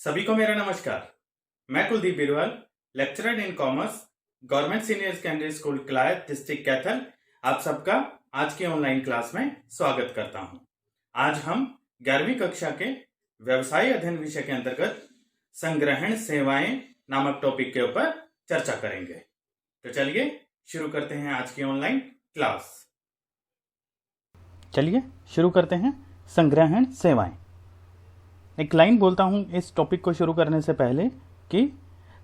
सभी को मेरा नमस्कार। मैं Kuldeep Birwal, lecturer in commerce, government senior secondary school Kalayat, district Kaithal, आप सबका आज की ऑनलाइन क्लास में स्वागत करता हूं। आज हम 11वीं कक्षा के व्यवसाय अध्ययन विषय के अंतर्गत संग्रहण सेवाएं नामक टॉपिक के ऊपर चर्चा करेंगे। तो चलिए शुरू करते हैं आज की ऑनलाइन क्लास। चलिए शुरू करते हैं संग्रहण सेवाएं। एक लाइन बोलता हूं इस टॉपिक को शुरू करने से पहले कि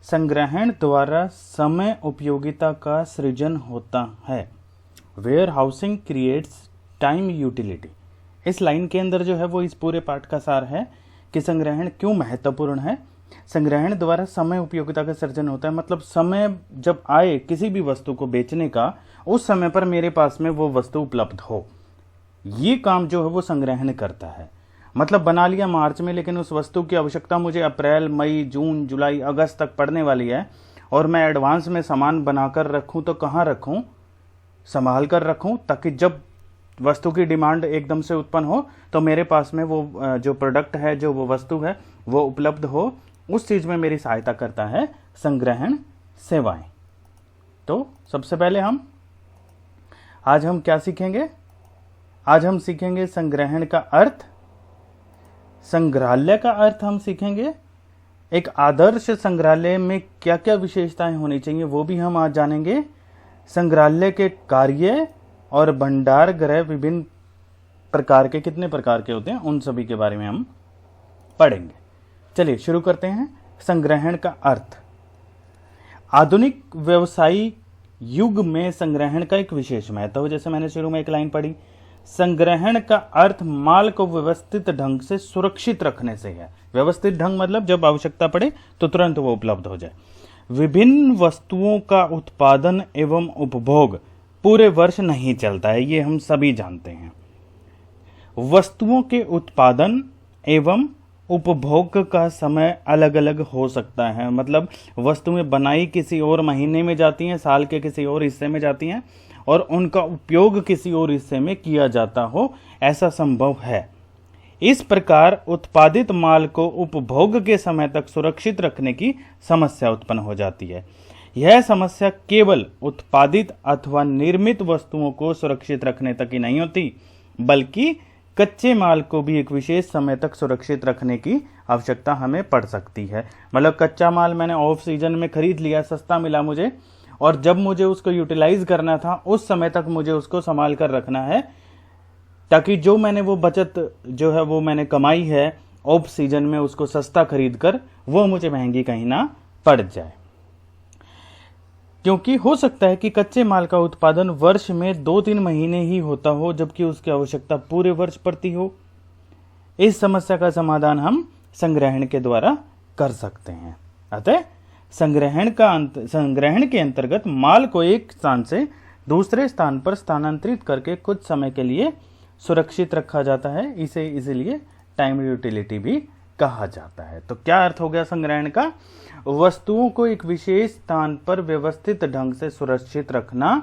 संग्रहण द्वारा समय उपयोगिता का सृजन होता है। Warehousing creates time utility. इस लाइन के अंदर जो है वो इस पूरे पाठ का सार है कि संग्रहण क्यों महत्वपूर्ण है। संग्रहण द्वारा समय उपयोगिता का सृजन होता है, मतलब समय जब आए किसी भी वस्तु को बेचने का, उस समय पर मेरे पास में वो वस्तु उपलब्ध हो, ये काम जो है वो संग्रहण करता है। मतलब बना लिया मार्च में, लेकिन उस वस्तु की आवश्यकता मुझे अप्रैल, मई, जून, जुलाई, अगस्त तक पड़ने वाली है और मैं एडवांस में सामान बनाकर रखूं तो कहाँ रखूं? संभाल कर रखूं, ताकि जब वस्तु की डिमांड एकदम से उत्पन्न हो तो मेरे पास में वो जो प्रोडक्ट है, जो वो वस्तु है, वो उपलब्ध हो। उस चीज में मेरी सहायता करता है संग्रहण सेवाएं। तो सबसे पहले आज हम क्या सीखेंगे? आज हम सीखेंगे संग्रहण का अर्थ, संग्रहालय का अर्थ हम सीखेंगे, एक आदर्श संग्रहालय में क्या क्या विशेषताएं होनी चाहिए वो भी हम आज जानेंगे। संग्रहालय के कार्य और भंडार गृह विभिन्न प्रकार के, कितने प्रकार के होते हैं, उन सभी के बारे में हम पढ़ेंगे। चलिए शुरू करते हैं। संग्रहण का अर्थ। आधुनिक व्यवसायिक युग में संग्रहण का एक विशेष महत्व है। जैसे मैंने शुरू में एक लाइन पढ़ी, संग्रहण का अर्थ माल को व्यवस्थित ढंग से सुरक्षित रखने से है। व्यवस्थित ढंग मतलब जब आवश्यकता पड़े तो तुरंत वो उपलब्ध हो जाए। विभिन्न वस्तुओं का उत्पादन एवं उपभोग पूरे वर्ष नहीं चलता है, ये हम सभी जानते हैं। वस्तुओं के उत्पादन एवं उपभोग का समय अलग अलग हो सकता है। मतलब वस्तुएं बनाई किसी और महीने में जाती हैं, साल के किसी और हिस्से में जाती हैं, और उनका उपयोग किसी और हिस्से में किया जाता हो, ऐसा संभव है। इस प्रकार उत्पादित माल को उपभोग के समय तक सुरक्षित रखने की समस्या उत्पन्न हो जाती है। यह समस्या केवल उत्पादित अथवा निर्मित वस्तुओं को सुरक्षित रखने तक ही नहीं होती, बल्कि कच्चे माल को भी एक विशेष समय तक सुरक्षित रखने की आवश्यकता हमें पड़ सकती है। मतलब कच्चा माल मैंने ऑफ सीजन में खरीद लिया, सस्ता मिला मुझे, और जब मुझे उसको यूटिलाइज करना था उस समय तक मुझे उसको संभाल कर रखना है, ताकि जो मैंने वो बचत जो है वो मैंने कमाई है ऑफ सीजन में उसको सस्ता खरीद कर वो मुझे महंगी कहीं ना पड़ जाए। क्योंकि हो सकता है कि कच्चे माल का उत्पादन वर्ष में 2-3 महीने ही होता हो, जबकि उसकी आवश्यकता पूरे वर्ष पड़ती हो। इस समस्या का समाधान हम संग्रहण के द्वारा कर सकते हैं। अतः संग्रहण के अंतर्गत माल को एक स्थान से दूसरे स्थान पर स्थानांतरित करके कुछ समय के लिए सुरक्षित रखा जाता है। इसे इसलिए टाइम यूटिलिटी भी कहा जाता है। तो क्या अर्थ हो गया संग्रहण का? वस्तुओं को एक विशेष स्थान पर व्यवस्थित ढंग से सुरक्षित रखना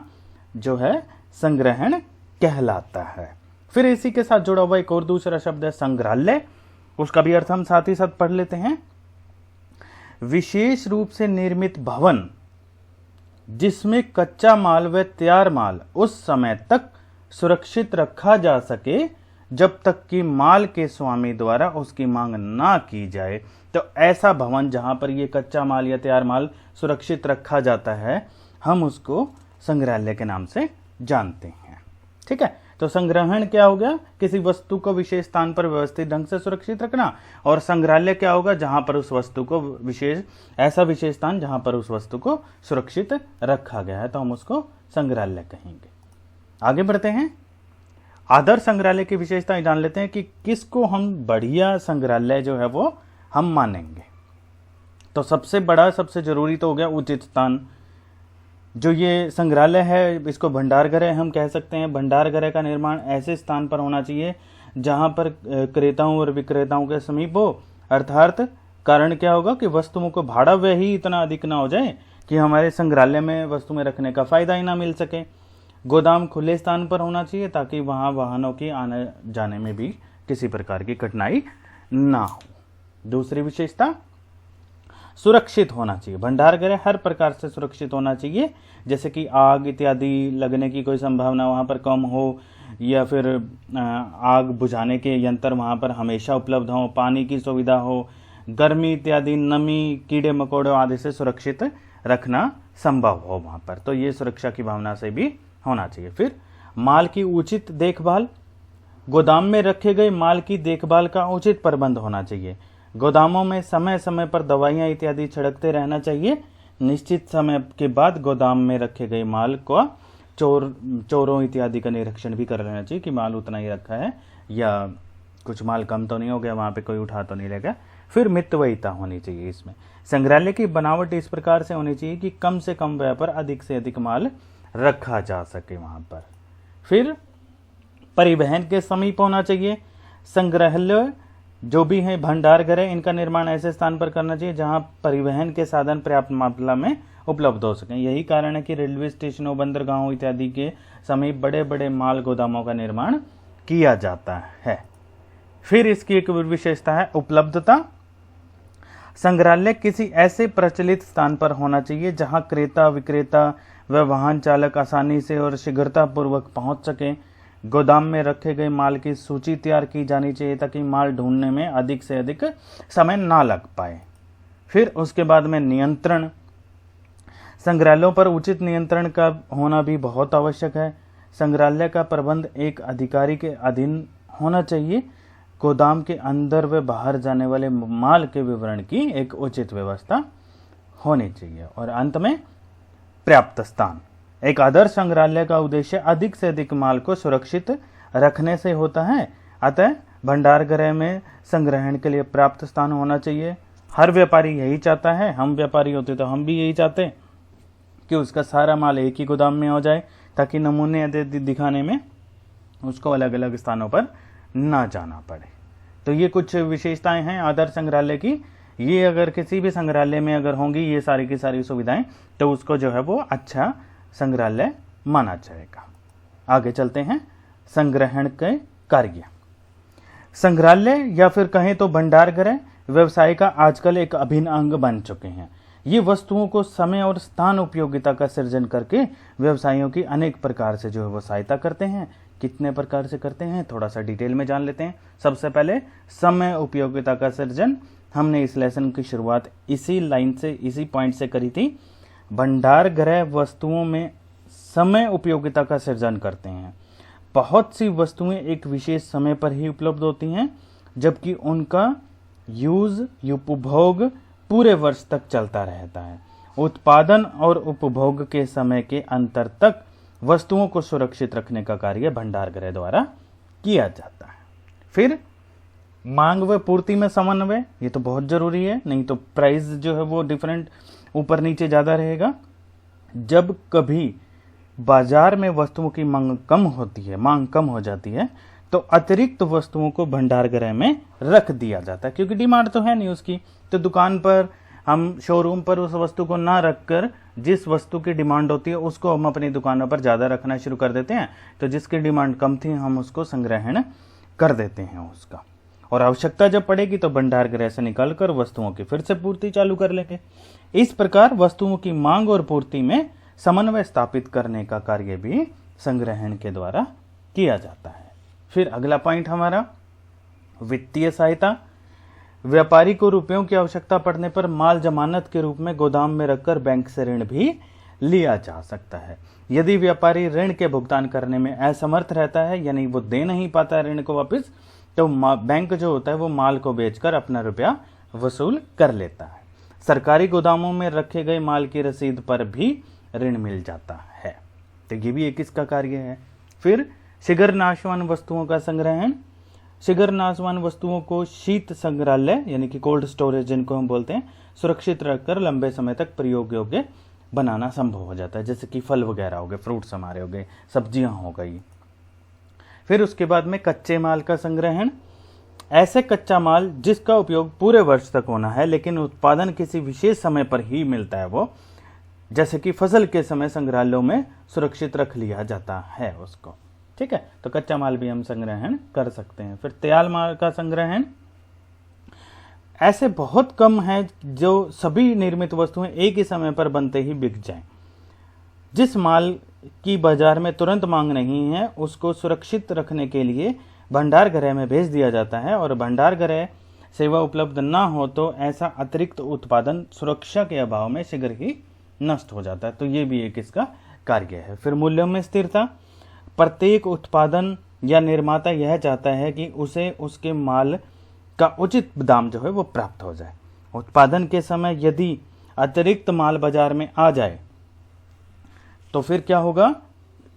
जो है संग्रहण कहलाता है। फिर इसी के साथ जुड़ा हुआ एक और दूसरा शब्द है संग्रहालय। उसका भी अर्थ हम साथ ही साथ पढ़ लेते हैं। विशेष रूप से निर्मित भवन जिसमें कच्चा माल व तैयार माल उस समय तक सुरक्षित रखा जा सके जब तक कि माल के स्वामी द्वारा उसकी मांग ना की जाए। तो ऐसा भवन जहां पर ये कच्चा माल या तैयार माल सुरक्षित रखा जाता है, हम उसको संग्रहालय के नाम से जानते हैं। ठीक है, तो संग्रहण क्या हो गया? किसी वस्तु को विशेष स्थान पर व्यवस्थित ढंग से सुरक्षित रखना। और संग्रहालय क्या होगा? जहां पर उस वस्तु को ऐसा विशेष स्थान जहां पर उस वस्तु को सुरक्षित रखा गया है, तो हम उसको संग्रहालय कहेंगे। आगे बढ़ते हैं। आदर्श संग्रहालय की विशेषताएं जान लेते हैं कि किसको हम बढ़िया संग्रहालय जो है वो हम मानेंगे। तो सबसे बड़ा, सबसे जरूरी तो हो गया उचित स्थान। जो ये संग्रहालय है इसको भंडार गृह हम कह सकते हैं। भंडार गृह का निर्माण ऐसे स्थान पर होना चाहिए जहां पर क्रेताओं और विक्रेताओं के समीप हो। अर्थात कारण क्या होगा कि वस्तुओं को भाड़ा व्यय ही इतना अधिक ना हो जाए कि हमारे संग्रहालय में वस्तुएं रखने का फायदा ही ना मिल सके। गोदाम खुले स्थान पर होना चाहिए ताकि वहां वाहनों के आने जाने में भी किसी प्रकार की कठिनाई ना हो। दूसरी विशेषता, सुरक्षित होना चाहिए। भंडार गृह हर प्रकार से सुरक्षित होना चाहिए, जैसे कि आग इत्यादि लगने की कोई संभावना वहाँ पर कम हो, या फिर आग बुझाने के यंत्र वहाँ पर हमेशा उपलब्ध हों, पानी की सुविधा हो, गर्मी इत्यादि, नमी, कीड़े मकोड़ों आदि से सुरक्षित रखना संभव हो वहाँ पर। तो ये सुरक्षा की भावना से भी होना चाहिए। फिर माल की उचित देखभाल, गोदाम में रखे गए माल की देखभाल का उचित प्रबंध होना चाहिए। गोदामों में समय समय पर दवाइयाँ इत्यादि छिड़कते रहना चाहिए। निश्चित समय के बाद गोदाम में रखे गए माल को चोरों इत्यादि का निरीक्षण भी कर लेना चाहिए कि माल उतना ही रखा है या कुछ माल कम तो नहीं हो गया, वहाँ पे कोई उठा तो नहीं लेगा। फिर मितव्ययिता होनी चाहिए इसमें। संग्रहालय की बनावट इस प्रकार से होनी चाहिए कि कम से कम व्यय पर अधिक से अधिक माल रखा जा सके वहाँ पर। फिर परिवहन के समीप होना चाहिए। संग्रहालय जो भी है, भंडार गृह, इनका निर्माण ऐसे स्थान पर करना चाहिए जहां परिवहन के साधन पर्याप्त मात्रा में उपलब्ध हो सकें। यही कारण है कि रेलवे स्टेशनों, बंदरगाहों इत्यादि के समीप बड़े बड़े माल गोदामों का निर्माण किया जाता है। फिर इसकी एक विशेषता है उपलब्धता। संग्रहालय किसी ऐसे प्रचलित स्थान पर होना चाहिए जहां क्रेता, विक्रेता व वाहन चालक आसानी से और शीघ्रतापूर्वक पहुंच सके। गोदाम में रखे गए माल की सूची तैयार की जानी चाहिए ताकि माल ढूंढने में अधिक से अधिक समय ना लग पाए। फिर उसके बाद में नियंत्रण। संग्रहालयों पर उचित नियंत्रण का होना भी बहुत आवश्यक है। संग्रहालय का प्रबंध एक अधिकारी के अधीन होना चाहिए। गोदाम के अंदर व बाहर जाने वाले माल के विवरण की एक उचित व्यवस्था होनी चाहिए। और अंत में पर्याप्त स्थान। एक आदर्श संग्रहालय का उद्देश्य अधिक से अधिक माल को सुरक्षित रखने से होता है। अतः भंडार गृह में संग्रहण के लिए पर्याप्त स्थान होना चाहिए। हर व्यापारी यही चाहता है, हम व्यापारी होते तो हम भी यही चाहते कि उसका सारा माल एक ही गोदाम में हो जाए ताकि नमूने दिखाने में उसको अलग अलग स्थानों पर ना जाना पड़े। तो ये कुछ विशेषताएं हैं आदर्श संग्रहालय की। ये अगर किसी भी संग्रहालय में अगर होंगी ये सारी की सारी सुविधाएं, तो उसको जो है वो अच्छा संग्रहालय माना जाएगा। आगे चलते हैं। संग्रहण के कार्य। संग्रहालय या फिर कहें तो भंडार गृह व्यवसाय का आजकल एक अभिन्न अंग बन चुके हैं। ये वस्तुओं को समय और स्थान उपयोगिता का सृजन करके व्यवसायियों की अनेक प्रकार से जो है वो सहायता करते हैं। कितने प्रकार से करते हैं थोड़ा सा डिटेल में जान लेते हैं। सबसे पहले समय उपयोगिता का सृजन। हमने इस लेसन की शुरुआत इसी लाइन से, इसी पॉइंट से करी थी। भंडार गृह वस्तुओं में समय उपयोगिता का सृजन करते हैं। बहुत सी वस्तुएं एक विशेष समय पर ही उपलब्ध होती हैं, जबकि उनका उपभोग पूरे वर्ष तक चलता रहता है। उत्पादन और उपभोग के समय के अंतर तक वस्तुओं को सुरक्षित रखने का कार्य भंडार गृह द्वारा किया जाता है। फिर मांग व पूर्ति में समन्वय, ये तो बहुत जरूरी है, नहीं तो प्राइस जो है वो डिफरेंट ऊपर नीचे ज्यादा रहेगा। जब कभी बाजार में वस्तुओं की मांग कम होती है, मांग कम हो जाती है, तो अतिरिक्त वस्तुओं को भंडार गृह में रख दिया जाता है, क्योंकि डिमांड तो है नहीं उसकी। तो दुकान पर हम, शोरूम पर उस वस्तु को ना रखकर जिस वस्तु की डिमांड होती है उसको हम अपनी दुकानों पर ज्यादा रखना शुरू कर देते हैं। तो जिसकी डिमांड कम थी हम उसको संग्रहण कर देते हैं उसका, और आवश्यकता जब पड़ेगी तो भंडार गृह से निकालकर वस्तुओं की फिर से पूर्ति चालू कर लेंगे। इस प्रकार वस्तुओं की मांग और पूर्ति में समन्वय स्थापित करने का कार्य भी संग्रहण के द्वारा किया जाता है। फिर अगला पॉइंट हमारा वित्तीय सहायता। व्यापारी को रुपयों की आवश्यकता पड़ने पर माल जमानत के रूप में गोदाम में रखकर बैंक से ऋण भी लिया जा सकता है। यदि व्यापारी ऋण के भुगतान करने में असमर्थ रहता है, यानी वो दे नहीं पाता ऋण को वापस, तो बैंक जो होता है वो माल को बेचकर अपना रुपया वसूल कर लेता है। सरकारी गोदामों में रखे गए माल की रसीद पर भी ऋण मिल जाता है। तो ये भी एक इसका कार्य है। फिर शीघ्र नाशवान वस्तुओं का संग्रहण। शीघ्र नाशवान वस्तुओं को शीत संग्रहालय यानी कि कोल्ड स्टोरेज जिनको हम बोलते हैं, सुरक्षित रखकर लंबे समय तक प्रयोग योग्य बनाना संभव हो जाता है। जैसे कि फल वगैरह हो गए, फ्रूट्स हमारे हो गए, सब्जियां हो गई। फिर उसके बाद में कच्चे माल का संग्रहण। ऐसे कच्चा माल जिसका उपयोग पूरे वर्ष तक होना है लेकिन उत्पादन किसी विशेष समय पर ही मिलता है, वो जैसे कि फसल के समय संग्रहालयों में सुरक्षित रख लिया जाता है उसको। ठीक है, तो कच्चा माल भी हम संग्रहण कर सकते हैं। फिर तैयार माल का संग्रहण। ऐसे बहुत कम हैं जो सभी निर्मित वस्तुएं एक ही समय पर बनते ही बिक जाएं। जिस माल की बाजार में तुरंत मांग नहीं है उसको सुरक्षित रखने के लिए भंडार गृह में भेज दिया जाता है, और भंडार गृह सेवा उपलब्ध ना हो तो ऐसा अतिरिक्त उत्पादन सुरक्षा के अभाव में शीघ्र ही नष्ट हो जाता है। तो ये भी एक इसका कार्य है। फिर मूल्यों में स्थिरता। प्रत्येक उत्पादन या निर्माता यह चाहता है कि उसे उसके माल का उचित दाम जो है वो प्राप्त हो जाए। उत्पादन के समय यदि अतिरिक्त माल बाजार में आ जाए तो फिर क्या होगा,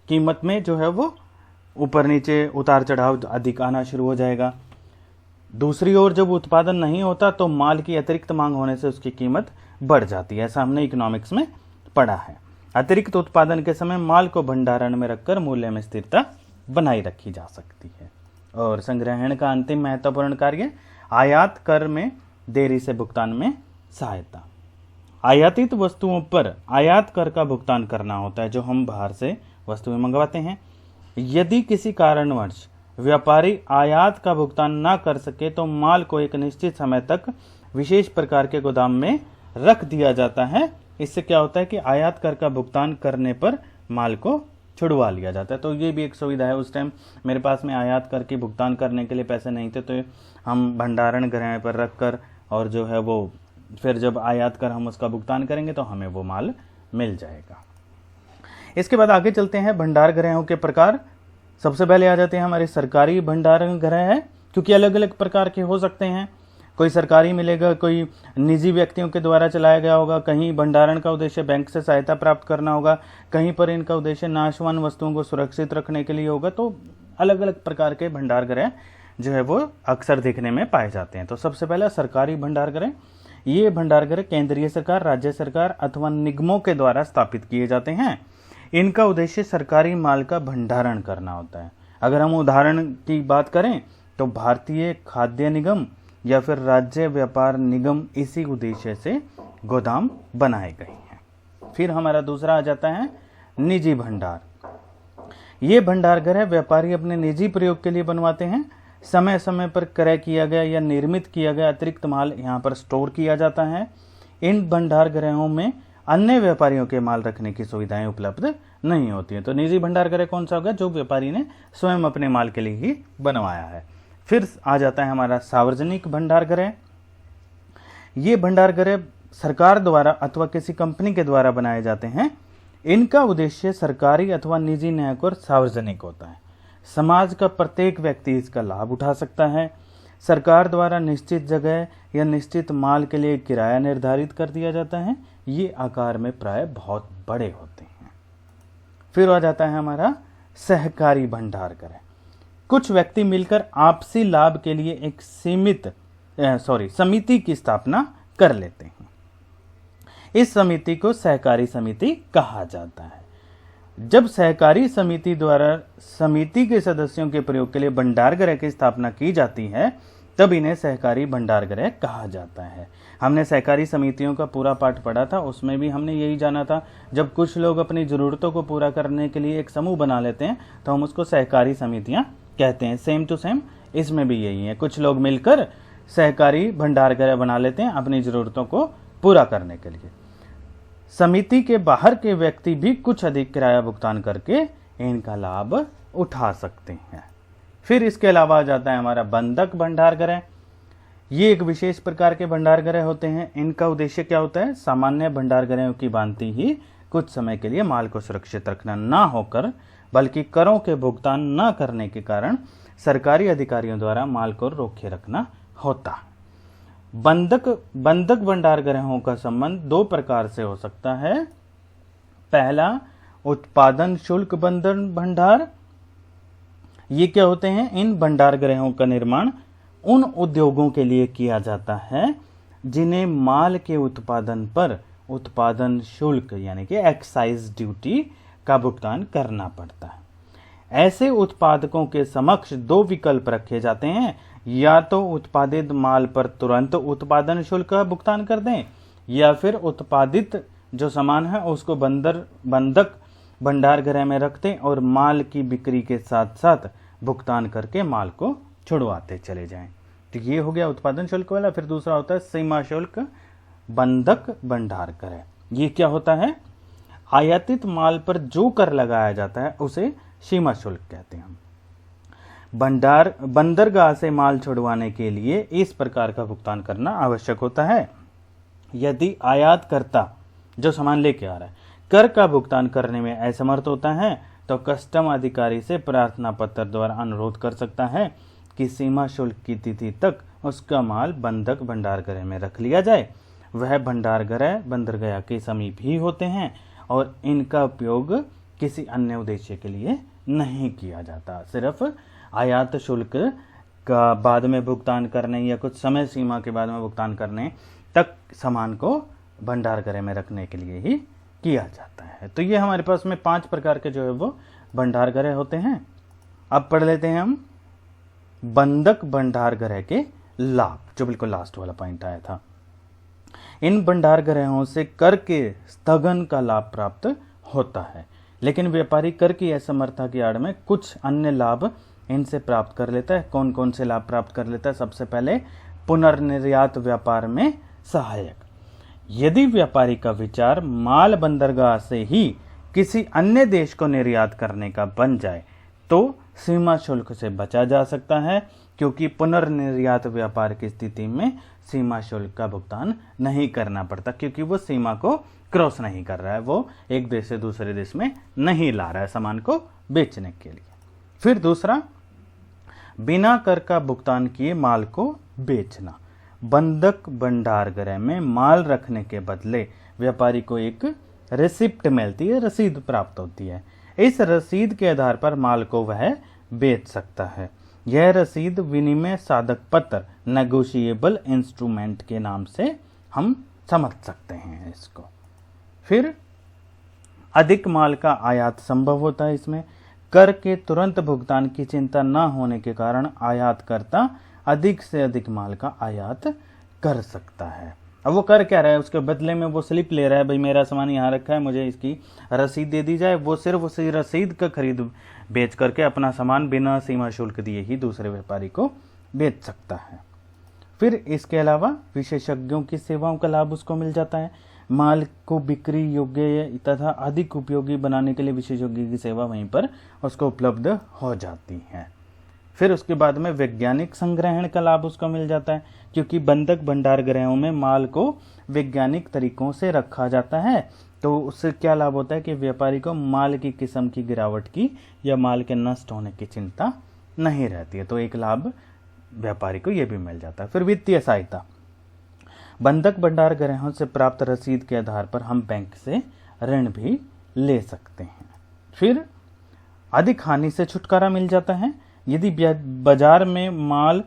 कीमत में जो है वो ऊपर नीचे उतार चढ़ाव अधिक आना शुरू हो जाएगा। दूसरी ओर जब उत्पादन नहीं होता तो माल की अतिरिक्त मांग होने से उसकी कीमत बढ़ जाती है। ऐसा हमने इकोनॉमिक्स में पढ़ा है। अतिरिक्त उत्पादन के समय माल को भंडारण में रखकर मूल्य में स्थिरता बनाई रखी जा सकती है। और संग्रहण का अंतिम महत्वपूर्ण कार्य आयात कर में देरी से भुगतान में सहायता। आयातित वस्तुओं पर आयात कर का भुगतान करना होता है जो हम बाहर से वस्तुएं मंगवाते हैं। यदि किसी कारणवश व्यापारी आयात का भुगतान ना कर सके तो माल को एक निश्चित समय तक विशेष प्रकार के गोदाम में रख दिया जाता है। इससे क्या होता है कि आयात कर का भुगतान करने पर माल को छुड़वा लिया जाता है। तो ये भी एक सुविधा है। उस टाइम मेरे पास में आयात कर के भुगतान करने के लिए पैसे नहीं थे तो हम भंडारण गृह पर रख कर और जो है वो फिर जब आयात कर हम उसका भुगतान करेंगे तो हमें वो माल मिल जाएगा। इसके बाद आगे चलते हैं भंडार गृहों के प्रकार। सबसे पहले आ जाते हैं हमारे सरकारी भंडारण गृह है, क्योंकि अलग अलग प्रकार के हो सकते हैं। कोई सरकारी मिलेगा, कोई निजी व्यक्तियों के द्वारा चलाया गया होगा, कहीं भंडारण का उद्देश्य बैंक से सहायता प्राप्त करना होगा, कहीं पर इनका उद्देश्य नाशवान वस्तुओं को सुरक्षित रखने के लिए होगा। तो अलग अलग प्रकार के भंडार गृह जो है वो अक्सर देखने में पाए जाते हैं। तो सबसे पहला सरकारी भंडार गृह। ये भंडार गृह केंद्रीय सरकार, राज्य सरकार अथवा निगमों के द्वारा स्थापित किए जाते हैं। इनका उद्देश्य सरकारी माल का भंडारण करना होता है। अगर हम उदाहरण की बात करें तो भारतीय खाद्य निगम या फिर राज्य व्यापार निगम इसी उद्देश्य से गोदाम बनाए गए हैं। फिर हमारा दूसरा आ जाता है निजी भंडार। ये भंडार गृह व्यापारी अपने निजी प्रयोग के लिए बनवाते हैं। समय समय पर क्रय किया गया या निर्मित किया गया अतिरिक्त माल यहाँ पर स्टोर किया जाता है। इन भंडार गृहों में अन्य व्यापारियों के माल रखने की सुविधाएं उपलब्ध नहीं होती हैं। तो निजी भंडार गृह कौन सा होगा, जो व्यापारी ने स्वयं अपने माल के लिए ही बनवाया है। फिर आ जाता है हमारा सार्वजनिक भंडार गृह। ये भंडार गृह सरकार द्वारा अथवा किसी कंपनी के द्वारा बनाए जाते हैं। इनका उद्देश्य सरकारी अथवा निजी न्यायिक और सार्वजनिक होता है। समाज का प्रत्येक व्यक्ति इसका लाभ उठा सकता है। सरकार द्वारा निश्चित जगह या निश्चित माल के लिए किराया निर्धारित कर दिया जाता है। ये आकार में प्राय बहुत बड़े होते हैं। फिर आ जाता है हमारा सहकारी भंडार गृह। कुछ व्यक्ति मिलकर आपसी लाभ के लिए एक समिति की स्थापना कर लेते हैं। इस समिति को सहकारी समिति कहा जाता है। जब सहकारी समिति द्वारा समिति के सदस्यों के प्रयोग के लिए भंडार गृह की स्थापना की जाती है तब इन्हें सहकारी भंडार गृह कहा जाता है। हमने सहकारी समितियों का पूरा पाठ पढ़ा था, उसमें भी हमने यही जाना था जब कुछ लोग अपनी जरूरतों को पूरा करने के लिए एक समूह बना लेते हैं तो हम उसको सहकारी समितियां कहते हैं। सेम टू सेम इसमें भी यही है। कुछ लोग मिलकर सहकारी भंडार गृह बना लेते हैं अपनी जरूरतों को पूरा करने के लिए। समिति के बाहर के व्यक्ति भी कुछ अधिक किराया भुगतान करके इनका लाभ उठा सकते हैं। फिर इसके अलावा आ जाता है हमारा बंधक भंडार गृह। ये एक विशेष प्रकार के भंडार गृह होते हैं। इनका उद्देश्य क्या होता है, सामान्य भंडार गृहों की भांति ही कुछ समय के लिए माल को सुरक्षित रखना ना होकर बल्कि करों के भुगतान न करने के कारण सरकारी अधिकारियों द्वारा माल को रोके रखना होता है। बंधक भंडार गृहों का संबंध दो प्रकार से हो सकता है। पहला, उत्पादन शुल्क बंधन भंडार। ये क्या होते हैं, इन भंडार गृहों का निर्माण उन उद्योगों के लिए किया जाता है जिन्हें माल के उत्पादन पर उत्पादन शुल्क यानी कि एक्साइज ड्यूटी का भुगतान करना पड़ता है। ऐसे उत्पादकों के समक्ष दो विकल्प रखे जाते हैं, या तो उत्पादित माल पर तुरंत उत्पादन शुल्क का भुगतान कर दें या फिर उत्पादित जो सामान है उसको बंधक भंडार गृह में रख दें और माल की बिक्री के साथ साथ भुगतान करके माल को छुड़वाते चले जाएं। तो ये हो गया उत्पादन शुल्क वाला। फिर दूसरा होता है सीमा शुल्क, बंधक भंडार कर। ये क्या होता है? आयातित माल पर जो कर लगाया जाता है उसे सीमा शुल्क कहते हैं हम। बंदरगाह से माल छुड़वाने के लिए इस प्रकार का भुगतान करना आवश्यक होता है। यदि आयातकर्ता जो सामान लेके आ रहा है कर का भुगतान करने में असमर्थ होता है तो कस्टम अधिकारी से प्रार्थना पत्र द्वारा अनुरोध कर सकता है कि सीमा शुल्क की तिथि तक उसका माल बंधक भंडारगृह में रख लिया जाए। वह भंडारगृह बंदरगाह के समीप ही होते हैं और इनका उपयोग किसी अन्य उद्देश्य के लिए नहीं किया जाता। सिर्फ आयात शुल्क का बाद में भुगतान करने या कुछ समय सीमा के बाद में भुगतान करने तक सामान को भंडारगृह में रखने के लिए ही किया जाता है। तो ये हमारे पास में 5 प्रकार के जो है वो भंडारगृह होते हैं। अब पढ़ लेते हैं हम बंधक भंडारगृह के लाभ, जो बिल्कुल लास्ट वाला पॉइंट आया था। इन भंडारगृहों से कर के स्थगन का लाभ प्राप्त होता है, लेकिन व्यापारी कर की असमर्थता की आड़ में कुछ अन्य लाभ इनसे प्राप्त कर लेता है। कौन कौन से लाभ प्राप्त कर लेता है? सबसे पहले पुनर्निर्यात व्यापार में सहायक। यदि व्यापारी का विचार माल बंदरगाह से ही किसी अन्य देश को निर्यात करने का बन जाए तो सीमा शुल्क से बचा जा सकता है, क्योंकि पुनर्निर्यात व्यापार की स्थिति में सीमा शुल्क का भुगतान नहीं करना पड़ता, क्योंकि वो सीमा को क्रॉस नहीं कर रहा है, वो एक देश से दूसरे देश में नहीं ला रहा है सामान को बेचने के लिए। फिर दूसरा, बिना कर का भुगतान किए माल को बेचना। बंधक भंडारगृह में माल रखने के बदले व्यापारी को एक रिसिप्ट मिलती है, रसीद प्राप्त होती है। इस रसीद के आधार पर माल को वह बेच सकता है। यह रसीद विनिमय साधक पत्र, नेगोशिएबल इंस्ट्रूमेंट के नाम से हम समझ सकते हैं इसको। फिर अधिक माल का आयात संभव होता है। इसमें कर के तुरंत भुगतान की चिंता न होने के कारण आयातकर्ता अधिक से अधिक माल का आयात कर सकता है। अब वो कर क्या रहा है, उसके बदले में वो स्लिप ले रहा है, भाई मेरा सामान यहाँ रखा है, मुझे इसकी रसीद दे दी जाए। वो सिर्फ उसी रसीद का खरीद बेच करके अपना सामान बिना सीमा शुल्क दिए ही दूसरे व्यापारी को बेच सकता है। फिर इसके अलावा विशेषज्ञों की सेवाओं का लाभ उसको मिल जाता है। माल को बिक्री योग्य तथा अधिक उपयोगी बनाने के लिए विशेषज्ञ की सेवा वहीं पर उसको उपलब्ध हो जाती है। फिर उसके बाद में वैज्ञानिक संग्रहण का लाभ उसको मिल जाता है, क्योंकि बंधक भंडारगृहों में माल को वैज्ञानिक तरीकों से रखा जाता है। तो उससे क्या लाभ होता है कि व्यापारी को माल की किस्म की गिरावट की या माल के नष्ट होने की चिंता नहीं रहती है। तो एक लाभ व्यापारी को यह भी मिल जाता है। फिर वित्तीय सहायता। बंधक भंडारगृहों से प्राप्त रसीद के आधार पर हम बैंक से ऋण भी ले सकते हैं। फिर अधिक हानि से छुटकारा मिल जाता है। यदि बाजार में माल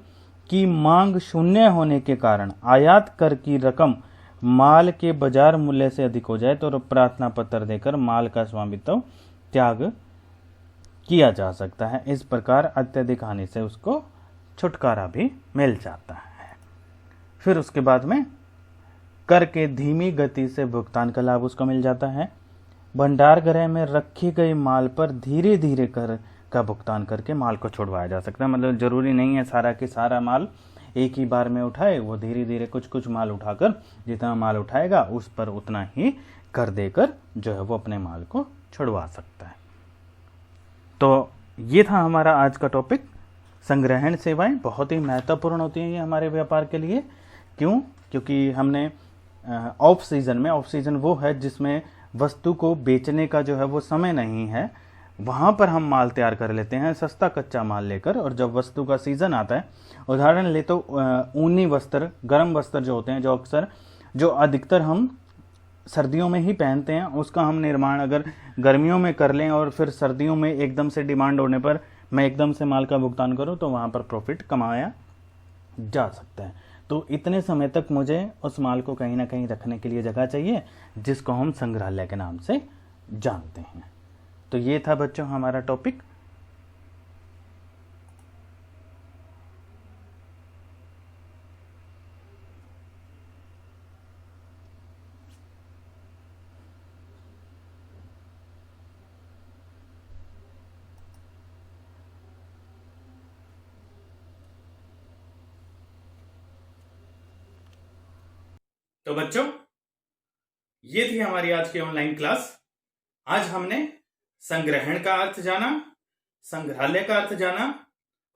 की मांग शून्य होने के कारण आयात कर की रकम माल के बाजार मूल्य से अधिक हो जाए तो प्रार्थना पत्र देकर माल का स्वामित्व त्याग किया जा सकता है। इस प्रकार अत्यधिक हानि से उसको छुटकारा भी मिल जाता है। फिर उसके बाद में कर के धीमी गति से भुगतान का लाभ उसको मिल जाता है। भंडारगृह में रखे गए माल पर धीरे धीरे कर का भुगतान करके माल को छुड़वाया जा सकता है। मतलब जरूरी नहीं है सारा के सारा माल एक ही बार में उठाए, वो धीरे धीरे कुछ कुछ माल उठाकर जितना माल उठाएगा उस पर उतना ही कर देकर जो है वो अपने माल को छुड़वा सकता है। तो ये था हमारा आज का टॉपिक। संग्रहण सेवाएं बहुत ही महत्वपूर्ण होती हैं ये हमारे व्यापार के लिए। क्यों? क्योंकि हमने ऑफ सीजन में, ऑफ सीजन वो है जिसमें वस्तु को बेचने का जो है वो समय नहीं है, वहाँ पर हम माल तैयार कर लेते हैं सस्ता कच्चा माल लेकर। और जब वस्तु का सीजन आता है, उदाहरण ले तो ऊनी वस्त्र, गर्म वस्त्र जो होते हैं, जो अक्सर जो अधिकतर हम सर्दियों में ही पहनते हैं, उसका हम निर्माण अगर गर्मियों में कर लें और फिर सर्दियों में एकदम से डिमांड होने पर मैं एकदम से माल का भुगतान करूं तो वहाँ पर प्रॉफिट कमाया जा सकता है। तो इतने समय तक मुझे उस माल को कहीं ना कहीं रखने के लिए जगह चाहिए, जिसको हम संग्रहालय के नाम से जानते हैं। तो ये था बच्चों हमारा टॉपिक। तो बच्चों, ये थी हमारी आज की ऑनलाइन क्लास। आज हमने संग्रहण का अर्थ जाना, संग्रहालय का अर्थ जाना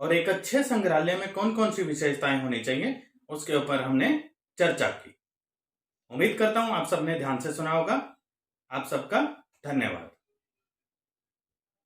और एक अच्छे संग्रहालय में कौन कौन सी विशेषताएं होनी चाहिए उसके ऊपर हमने चर्चा की। उम्मीद करता हूं आप सबने ध्यान से सुना होगा। आप सबका धन्यवाद।